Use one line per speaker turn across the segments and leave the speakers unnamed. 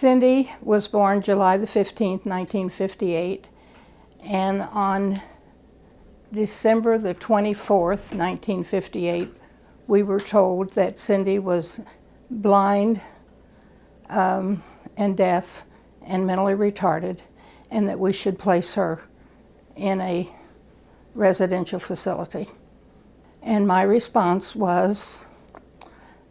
Cindy was born July the 15th, 1958, and on December the 24th, 1958, we were told that Cindy was blind and deaf and mentally retarded, and that we should place her in a residential facility. And my response was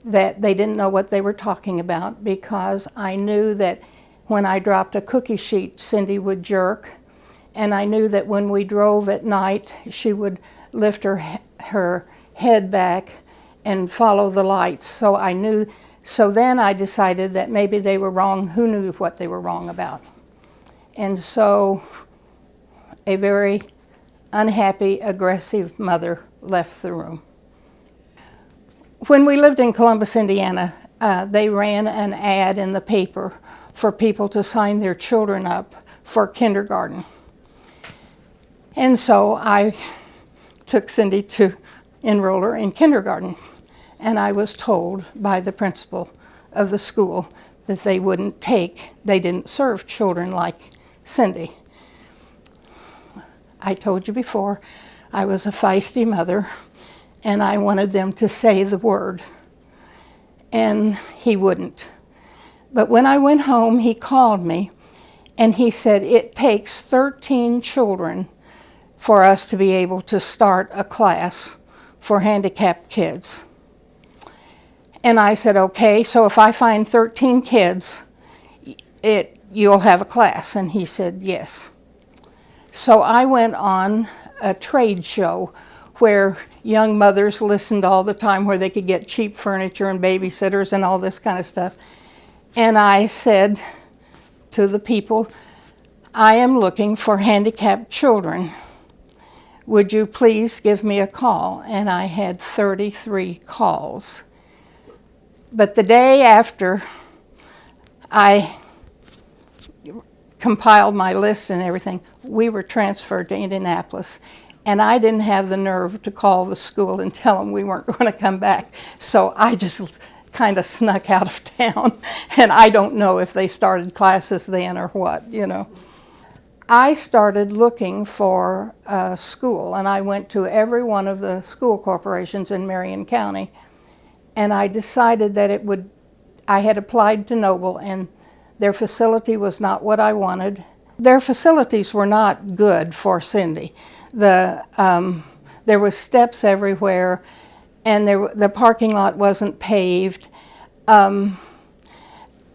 that they didn't know what they were talking about, because I knew that when I dropped a cookie sheet, Cindy would jerk, and I knew that when we drove at night, she would lift her head back and follow the lights. So I knew. So then I decided that maybe they were wrong. Who knew what they were wrong about? And so a very unhappy, aggressive mother left the room. When we lived in Columbus, Indiana, they ran an ad in the paper for people to sign their children up for kindergarten. And so I took Cindy to enroll her in kindergarten. And I was told by the principal of the school that they didn't serve children like Cindy. I told you before, I was a feisty mother, and I wanted them to say the word. And he wouldn't. But when I went home, he called me, and he said, it takes 13 children for us to be able to start a class for handicapped kids. And I said, okay, so if I find 13 kids, you'll have a class. And he said, yes. So I went on a trade show where young mothers listened all the time, where they could get cheap furniture and babysitters and all this kind of stuff. And I said to the people, I am looking for handicapped children. Would you please give me a call? And I had 33 calls. But the day after I compiled my list and everything, we were transferred to Indianapolis. And I didn't have the nerve to call the school and tell them we weren't going to come back. So I just kind of snuck out of town. And I don't know if they started classes then or what, you know. I started looking for a school, and I went to every one of the school corporations in Marion County. And I decided that I had applied to Noble, and their facility was not what I wanted. Their facilities were not good for Cindy. There were steps everywhere, and the parking lot wasn't paved. To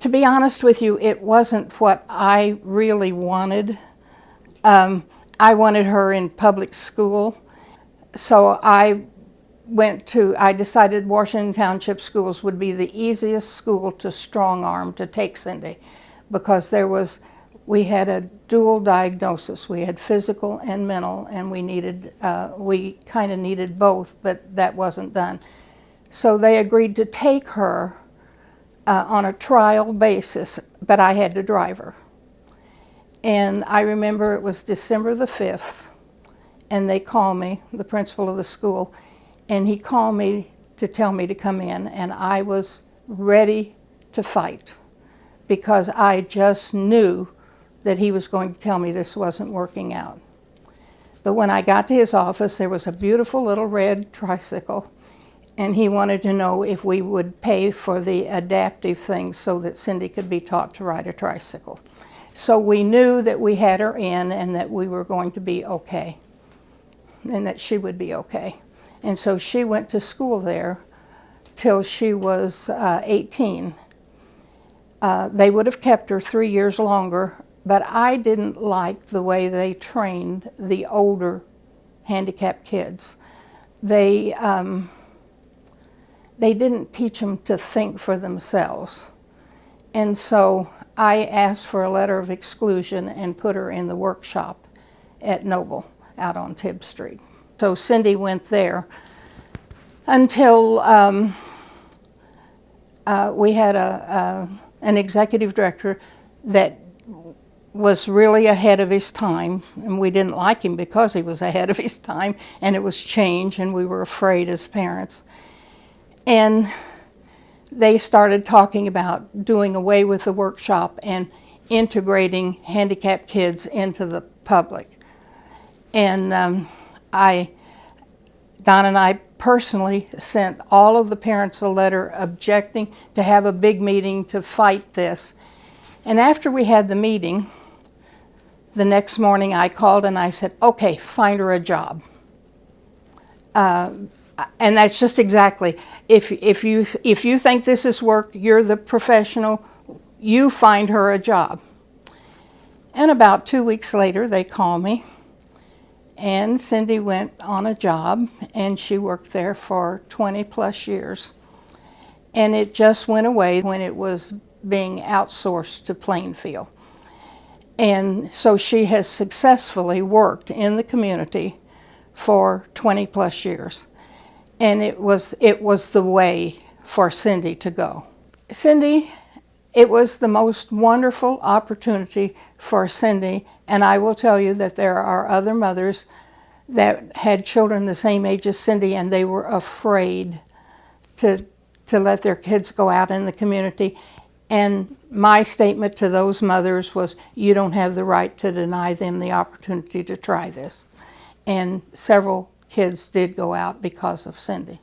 be honest with you, it wasn't what I really wanted. I wanted her in public school, so I decided Washington Township Schools would be the easiest school to strong arm to take Cindy, because we had a dual diagnosis. We had physical and mental, and we kind of needed both, but that wasn't done. So they agreed to take her on a trial basis, but I had to drive her. And I remember it was December the 5th, and they called me, the principal of the school, and he called me to tell me to come in, and I was ready to fight, because I just knew that he was going to tell me this wasn't working out. But when I got to his office, there was a beautiful little red tricycle, and he wanted to know if we would pay for the adaptive things so that Cindy could be taught to ride a tricycle. So we knew that we had her in, and that we were going to be okay, and that she would be okay. And so she went to school there till she was 18. They would have kept her 3 years longer, but I didn't like the way they trained the older handicapped kids. They didn't teach them to think for themselves. And so I asked for a letter of exclusion and put her in the workshop at Noble out on Tibb Street. So Cindy went there until we had an executive director that was really ahead of his time, and we didn't like him because he was ahead of his time, and it was change, and we were afraid as parents. And they started talking about doing away with the workshop and integrating handicapped kids into the public. And Don and I personally sent all of the parents a letter objecting to have a big meeting to fight this. And after we had the meeting, the next morning I called and I said, okay, find her a job. And that's just exactly, if you think this is work, you're the professional, you find her a job. And about 2 weeks later, they call me, and Cindy went on a job, and she worked there for 20 plus years. And it just went away when it was being outsourced to Plainfield. And so she has successfully worked in the community for 20 plus years. And it was the way for Cindy to go. Cindy, it was the most wonderful opportunity for Cindy, and I will tell you that there are other mothers that had children the same age as Cindy, and they were afraid to let their kids go out in the community. And my statement to those mothers was, you don't have the right to deny them the opportunity to try this. And several kids did go out because of Cindy.